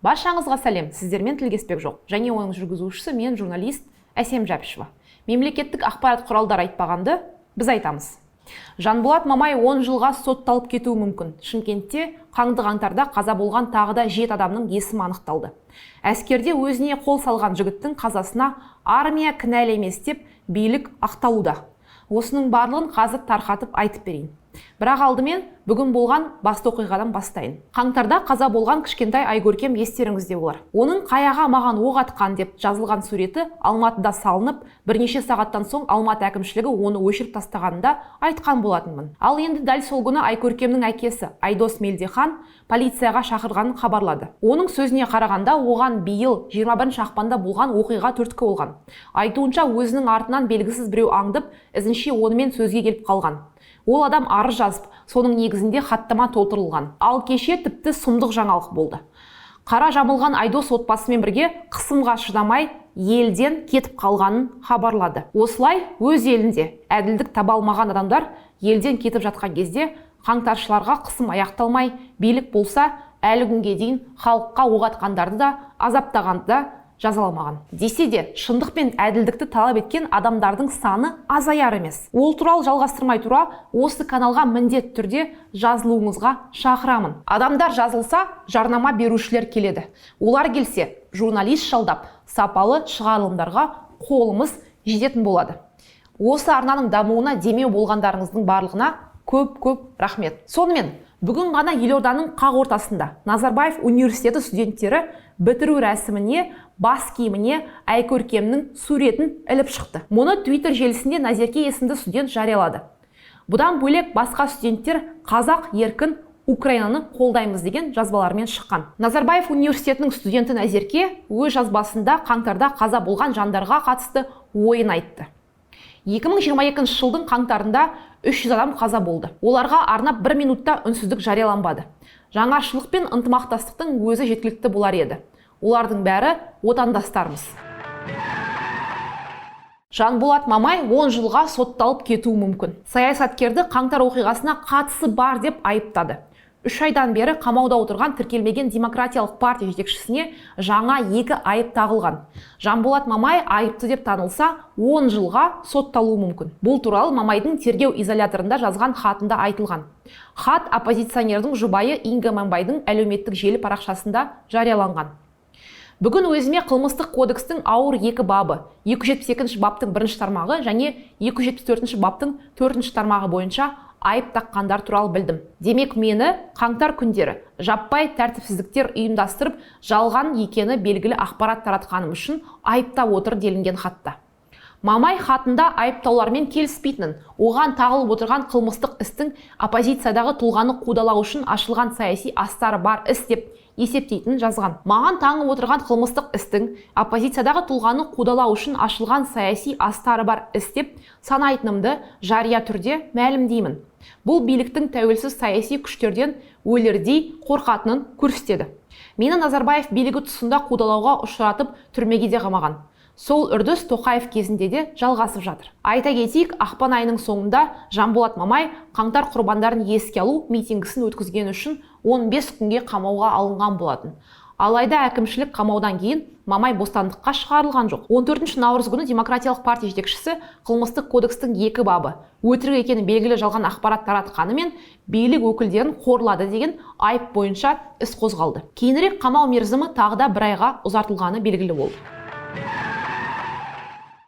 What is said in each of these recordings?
Баршаңызға сәлем, сіздермен тілгеспек жоқ. Және оның жүргізушісі мен журналист Әсем Жәпішева. Мемлекеттік ақпарат құралдары айтпағанды біз айтамыз. Жанболат Мамай 10 жылға сотталып кетуі мүмкін. Шымкентте қаңды-қаңтарда қаза болған тағы да 7 адамның есімі анықталды. Әскерде өзіне қол салған жігіттің қазасына армия кінәлі емес деп билік ақталуда. Осының барлығын қазір тарқатып айтып берейін. Бірақ алдымен бүгін болған басты оқиғадан бастайын. Қаңтарда қаза болған кішкентай Айкөркем естеріңізде болар. Оның қаяға маған оқ атқан деп жазылған суреті Алматыда салынып, бірнеше сағаттан соң Алматы әкімшілігі оны өшіріп тастағанында айтқан болатынмын. Ал енді дәл сол күні Айкөркемнің әкесі Айдос Мелдехан полицияға шақырғанын хабарлады. Оның сөзіне қарағанда, оған биыл 21 ақпанда болған оқиға түрткі болған. Айтуынша, өзінің артынан белгісіз біреу аңдып, ізінше онымен сөзге келіп қалған. Ол адам арыз жазып, соның негізінде хаттама толтырылған. Ал кеше тіпті сұмдық жаңалық болды. Қара жамылған Айдос отбасымен бірге қысымға шыдамай елден кетіп қалғанын хабарлады. Осылай өз елінде әділдік таба алмаған адамдар елден кетіп жатқан кезде қаңтаршыларға қысым аяқталмай, билік болса әлі күнге дейін халыққа оқ атқандарды да азаптағанды да жазаламаған. Десе де, шындық пен әділдікті талап еткен адамдардың саны азаяр емес. Ол туралы жалғастырмай тұра, осы каналға міндетті түрде жазылуыңызға шақырамын. Адамдар жазылса, жарнама берушілер келеді. Олар келсе, журналист жалдап, сапалы шығарылымдарға қолымыз жететін болады. Осы арнаның дамуына демеу болғандарыңыздың барлығына көп рахмет. Сонымен, бүгін ғана елорданың қақ ортасында Назарбаев университеті студенттері бітіру рәсіміне бас киіміне Айкөркемнің суретін іліп шықты. Мұны Twitter желісінде Назерке есімді студент жариялады. Бұдан бөлек басқа студенттер қазақ еркін Украинаны қолдаймыз деген жазбалармен шыққан. Назарбаев университетінің студенті Назерке өз жазбасында қаңтарда қаза болған жандарға қатысты ойын айтты. 2022 жылдың қаңтарында 300 адам қаза болды. Оларға арнап 1 минутта үнсіздік жарияланбады. Жаңашылық пен ынтымақтастықтың өзі жеткілікті болар еді. Олардың бәрі отандастарымыз. Жанболат Мамай 10 жылға сотталып кетуі мүмкін. Саясаткерді қаңтар оқиғасына қатысы бар деп айыптады. 3 айдан бері қамауда отырған тіркелмеген демократиялық партия жетекшісіне жаңа 2 айып тағылған. Жанболат Мамай айыпты деп танылса, 10 жылға сотталуы мүмкін. Бұл туралы Мамайдың тергеу изоляторында жазған хатында айтылған. Хат оппозиционердің жұбайы Инга Мамбайдың әлеуметтік желі парақшасында жарияланған. Бүгін өзіме қылмыстық кодекстің ауыр 2 бабы, 272 баптың 1 тармағы және 274 баптың 4 тармағы бойынша айып таққандар туралы білдім. Демек, мені қаңтар күндері жаппай тәртіпсіздіктер ұйымдастырып, жалған екені белгілі ақпарат таратқаным үшін айыптап отыр делінген хатта. Мамай хатында айыптаулармен келіспейтінін, оған тағылып отырған қылмыстық істің оппозициядағы тұлғаны қудалау үшін ашылған саяси астары бар іс деп есептейтінін жазған. Маған таңып отырған қылмыстық істің оппозициядағы тұлғаны қудалау үшін ашылған саяси астары бар іс деп санайтынымды жария түрде мәлімдеймін. Бұл биліктің тәуелсіз саяси күштерден өлердей қорқатынын көрсетеді. Мені Назарбаев билігі тұсында қудалауға ұшыратып түрмеге де қамаған. Сол үрдіс Тоқаев кезінде де жалғасып жатыр. Айта кетейік, ақпан айының соңында Жанболат Мамай қаңтар құрбандарын еске алу митингісін өткізген үшін 15 күнге қамауға алынған болатын. Алайда әкімшілік қамаудан кейін Мамай бостандыққа шығарылған жоқ. 14 наурыз күні демократиялық партия жетекшісі қылмыстық кодекстің 2 бабы өтірік екені белгілі жалған ақпарат таратқанымен билік өкілдерін қорлады деген айып бойынша іс қозғалды. Кейінірек қамау мерзімі тағы да 1 айға ұзартылғаны белгілі болды.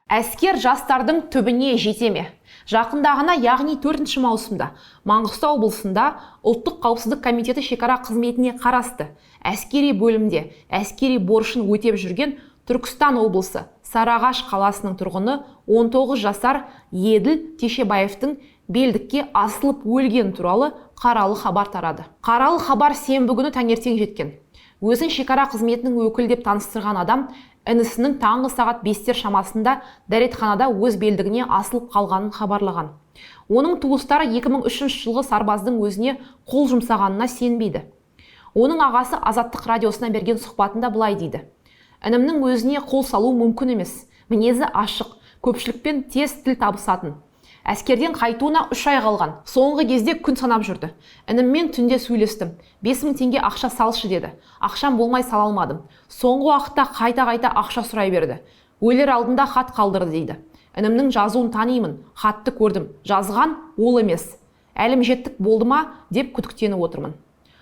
Әскер жастардың түбіне жетеме. Жақындағына, яғни 4 маусымда Маңғыстау облысында ұлттық қауіпсіздік комитеті шекара қызметіне қарасты әскери бөлімде әскери борышын өтеп жүрген Түркістан облысы Сарыағаш қаласының тұрғыны 19 жасар Еділ Тешебаевтың белдікке асылып өлген туралы қаралы хабар тарады. Қаралы хабар сенбі күні таңертең жеткен. Өзін шекара қызметінің өкілі деп таныстырған адам інісінің таңғы сағат 5-тер шамасында дәретханада өз белдігіне асылып қалғанын хабарлаған. Оның туыстары 2003 жылғы сарбаздың өзіне қол жұмсағанына сенбейді. Оның ағасы Азаттық радиосына берген сұхбатында былай дейді: "Інімнің өзіне қол салу мүмкін емес. Мінезі ашық, көпшілікпен тез тіл табысатын. Әскерден қайтуына 3 ай қалған. Соңғы кезде күн санап жүрді. Ініммен түнде сөйлестім. 5000 теңге ақша салшы деді. Ақшам болмай сала алмадым. Соңғы уақытта қайта ақша сұрай берді. Өлер алдында хат қалдырды дейді. Інімнің жазуын танимын, хатты көрдім. Жазған ол емес. Әлім жеттік болды ма деп күдіктеніп отырмын.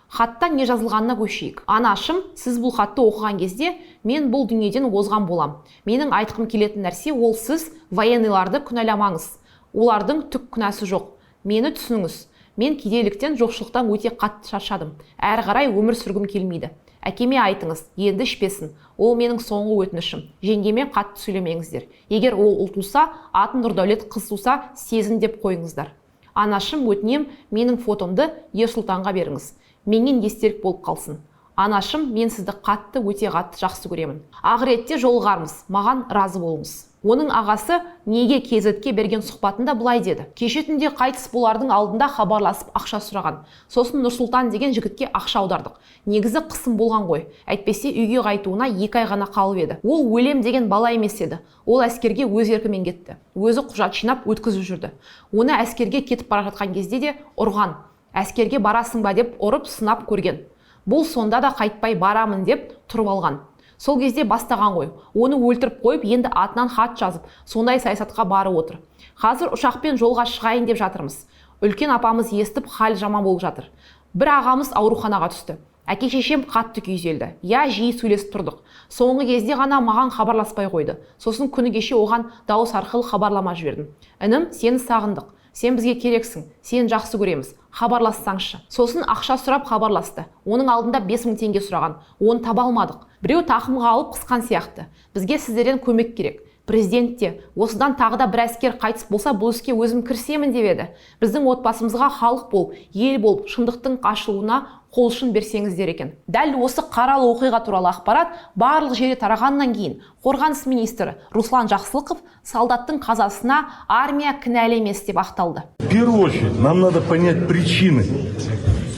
Хатта не жазылғанына көшейік. Анашым, сіз бұл хатты оқыған кезде мен бұл дүниеден озған болам. Менің айтқым келетін нәрсе ол сіз военныйларды күнәламаңыз. Олардың түк күнәсі жоқ. Мені түсініңіз. Мен кедейліктен, жоқшылықтан өте қатты шаршадым. Әрі қарай өмір сүргім келмейді. Әкеме айтыңыз, енді ішпесін. Ол менің соңғы өтінішім. Жеңгеме қатты сөйлемеңіздер. Егер ол ұл туса, атын Нұрдәулет, қыз туса, Сезін деп қойыңыздар. Анашым, өтінем, менің фотомды Ерсұлтанға беріңіз. Менен естелік болып қалсын. Анашым, мен сізді өте қатты жақсы көремін. Ақыретте жолығармыз, маған разы болыңыз. Оның ағасы неге кезетке берген сұхбатында былай деді. Кеше түнде қайтыс болардың алдында хабарласып ақша сұраған. Сосын Нұрсұлтан деген жігітке ақша аудардық. Негізі қысым болған ғой. Әйтпесе үйге қайтуына 2 ай ғана қалып еді. Ол өлем деген бала емес еді. Ол әскерге өз еркімен кетті. Өзі құжат жинап өткізіп жүрді. Оны әскерге кетіп бара жатқан кезде де ұрған. Әскерге барасың ба деп ұрып сынап көрген. Бұл сонда да қайтпай барамын деп тұрып алған. Сол кезде бастаған ғой. Оны өлтіріп қойып, енді атынан хат жазып, сондай саясатқа барып отыр. Қазір ұшақпен жолға шығайын деп жатырмыз. Үлкен апамыз естіп, хал жаман болып жатыр. Бір ағамыз ауруханаға түсті. Әке шешем қатты күйзелді. Жиі сөйлесіп тұрдық. Соңғы кезде ғана маған хабарласпай қойды. Сосын күні кеше оған дауыс арқылы хабарлама жібердім. Інім, сені сағындық. Сен бізге керексің, сен жақсы көреміз, хабарлассаңшы. Сосын ақша сұрап хабарласты. Оның алдында 5000 теңге сұраған. Оны таба алмадық. Біреу тақымға алып қысқан сияқты. Бізге сіздерден көмек керек. Президент те, осыдан тағы да бір әскер қайтыс болса, бұл іске өзім кірісемін деп еді. Біздің отбасымызға халық болып, ел болып, шындықтың ашылуына қол ұшын берсеңіздер екен. Дәл осы қаралы оқиға туралы ақпарат барлық жерге тарағаннан кейін қорғаныс министрі Руслан Жақсылықов солдаттың қазасына армия кінәлі емес деп ақталды. В первую очередь нам надо понять причины,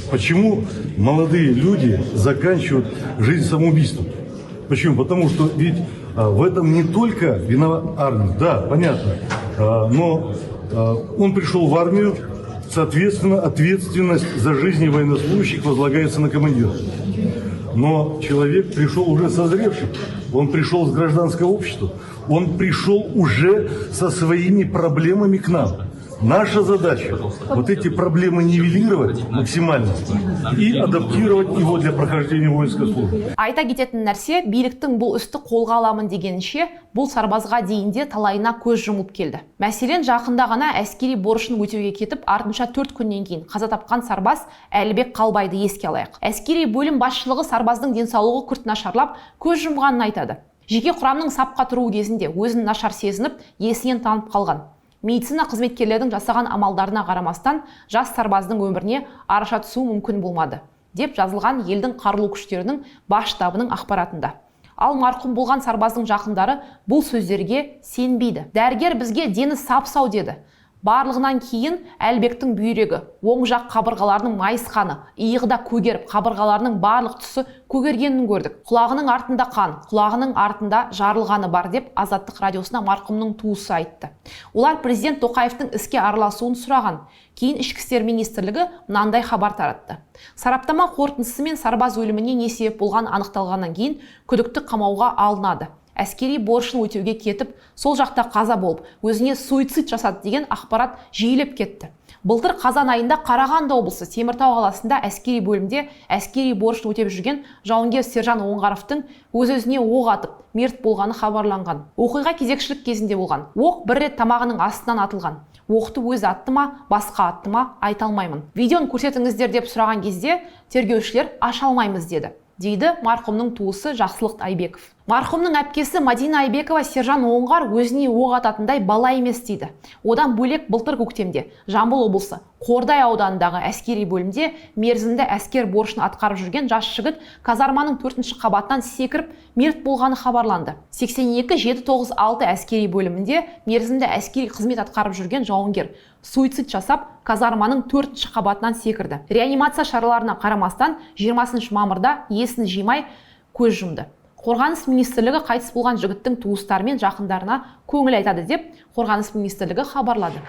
почему молодые люди заканчивают жизнь самоубийством. Почему? Потому что ведь в этом не только виноват армия, да, понятно, но он пришел в армию, соответственно, ответственность за жизни военнослужащих возлагается на командира. Но человек пришел уже созревший, он пришел с гражданского общества, он пришел уже со своими проблемами к нам. Наша задача вот эти проблемы нивелировать максимально и адаптировать его для прохождения воинской службы. Айта кететін нәрсе, биліктің бұл істі қолға аламын дегенше, бұл сарбазға дейінде талайына көз жұмылып келді. Мәселен, жақында ғана әскери борышын өтеуге кетіп, артынша 4 күннен кейін қаза тапқан сарбаз Әлібек Қалбайды еске алайық. Әскери бөлім басшылығы сарбаздың денсаулығы күрт нашарлап, көз жұмғанын айтады. Жеке құрамның сапқа тұруы кезінде өзін нашар сезініп, есінен танып қалған. Медицина қызметкерлердің жасаған амалдарына қарамастан жас сарбаздың өміріне араша түсу мүмкін болмады, деп жазылған елдің қарулы күштерінің бас штабының ақпаратында. Ал марқұм болған сарбаздың жақындары бұл сөздерге сенбейді. Дәрігер бізге дені сап-сау деді. Барлығынан кейін Әлбектің бүйрегі, оң жақ қабырғаларының майысқаны, иығы да көгеріп, қабырғаларының барлық тұсы көгергенін көрдік. Құлағының артында қан, құлағының артында жарылғаны бар деп Азаттық радиосына марқұмның туысы айтты. Олар президент Тоқаевтың іске араласуын сұраған. Кейін Ішкі істер министрлігі мынандай хабар таратты. Сараптама қорытындысымен сарбаз өліміне не себеп болған анықталғаннан кейін күдікті қамауға алынады. Әскери борышын өтеуге кетіп, сол жақта қаза болып, өзіне суицид жасады деген ақпарат жиілеп кетті. Былтыр қазан айында Қарағанды облысы Теміртау қаласында әскери бөлімде әскери борышын өтеп жүрген жауынгер сержан Оңғаровтың өз-өзіне оқ атып, мерт болғаны хабарланған. Оқиға кезекшілік кезінде болған. Оқ бір рет тамағының астынан атылған. Оқты өзі атты ма, басқа атты ма, айта алмаймын. Видеоны көрсетіңіздер деп сұраған кезде тергеушілер аша алмаймыз деді. Дейді марқұмның туысы Жақсылық Айбеков. Марқұмның әпкесі Мадина Айбекова сержан Оңғар өзіне оқ ататындай бала емес дейді. Одан бөлек былтыр көктемде Жамбыл облысы Қордай ауданындағы әскери бөлімде мерзімді әскер борышын атқарып жүрген жас жігіт казарманың 4-ші қабатынан секіріп мерт болғаны хабарланды. 82-796 әскери бөлімінде мерзімді әскери қызмет атқарып жүрген жауынгер суицид жасап казарманың 4-ші қабатынан секірді. Реанимация шараларына қарамастан 20 мамырда есін жимай көз жұмды. Қорғаныс министрлігі қайтыс болған жігіттің туыстары мен жақындарына көңіл айтады деп Қорғаныс министрлігі хабарлады.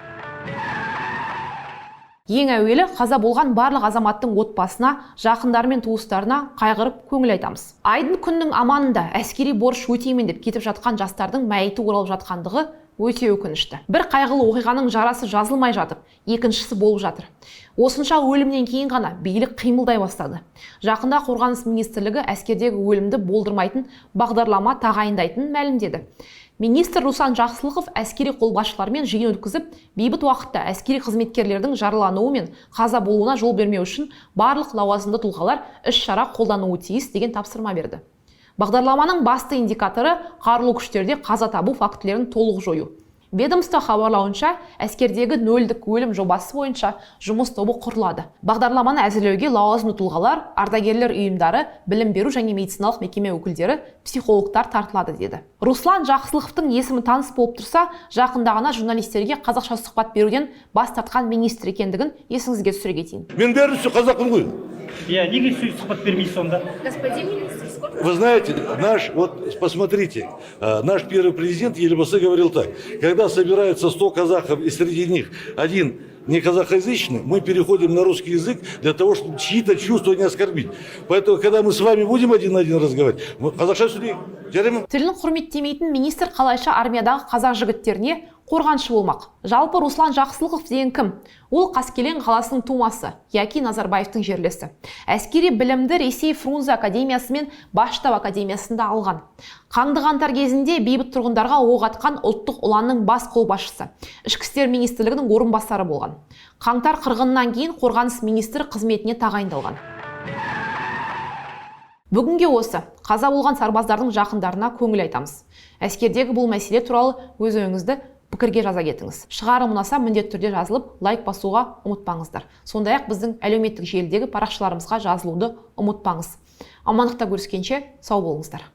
Ең әуелі қаза болған барлық азаматтың отбасына, жақындары мен туыстарына қайғырып көңіл айтамыз. Айдың күннің аманында әскери борыш өтеймін деп кетіп жатқан жастардың мәйіті оралып жатқандығы өте өкінішті. Бір қайғылы оқиғаның жарасы жазылмай жатып, екіншісі болып жатыр. Осынша өлімнен кейін ғана билік қимылдай бастады. Жақында Қорғаныс министрлігі әскердегі өлімді болдырмайтын бағдарлама тағайындайтынын мәлімдеді. Министр Руслан Жақсылықов әскери қолбасшылармен жиын өткізіп, бейбіт уақытта әскери қызметкерлердің жаралануы мен қаза болуына жол бермеу үшін барлық лауазымды тұлғалар іс-шара қолдануы тиіс деген тапсырма берді. Бағдарламаның басты индикаторы қарулы күштерде қаза табу фактілерін толық жою. Ведомство хабарлауынша, әскердегі нөлдік өлім жобасы бойынша жұмыс тобы құрылады. Бағдарламаны әзірлеуге лауазымды тұлғалар, ардагерлер ұйымдары, білім беру және медициналық мекеме өкілдері, психологтар тартылады деді. Руслан Жақсылықовтың есімі таныс болып тұрса, жақында ғана журналистерге қазақша сұхбат беруден бас тартқан министр екендігін есіңізге түсіре кетейін. Мен бәрі қазақпын ғой. Неге сұхбат бермейсіз сонда? Господин министр, сколько... Вы знаете, посмотрите, наш первый президент Елбасы говорил так: когда собираются 100 казахов и среди них один не казахоязычный, мы переходим на русский язык для того, чтобы чьи-то чувства не оскорбить. Поэтому, когда мы с вами будем один на один разговаривать, қазақша сөйлейік. Жарайды ма? Тілін құрметтемейтін министр қалайша армиядағы қазақ жігіттеріне қорғаншы болмақ. Жалпы Руслан Жақсылықов деген кім? Ол Қаскелең қаласының тумасы, яки Назарбаевтың жерлесі. Әскери білімді Ресей Фрунзе академиясы мен Баштаб академиясында алған. Қанды қаңтар кезінде бейбіт тұрғындарға оқ атқан ұлттық ұланның бас қолбасшысы, ішкі істер министрлігінің орынбасары болған. Қаңтар қырғынынан кейін қорғаныс министрі қызметіне тағайындалған. Бүгінге осы қаза болған сарбаздардың жақындарына көңіл айтамыз. Әскердегі бұл мәселе туралы өз ойыңызды пікірге жаза кетіңіз. Шығарым ұнаса міндетті түрде жазылып, лайк басуға ұмытпаңыздар. Сондай-ақ біздің әлеуметтік желідегі парақшаларымызға жазылуды ұмытпаңыз. Амандықта көріскенше сау болыңыздар.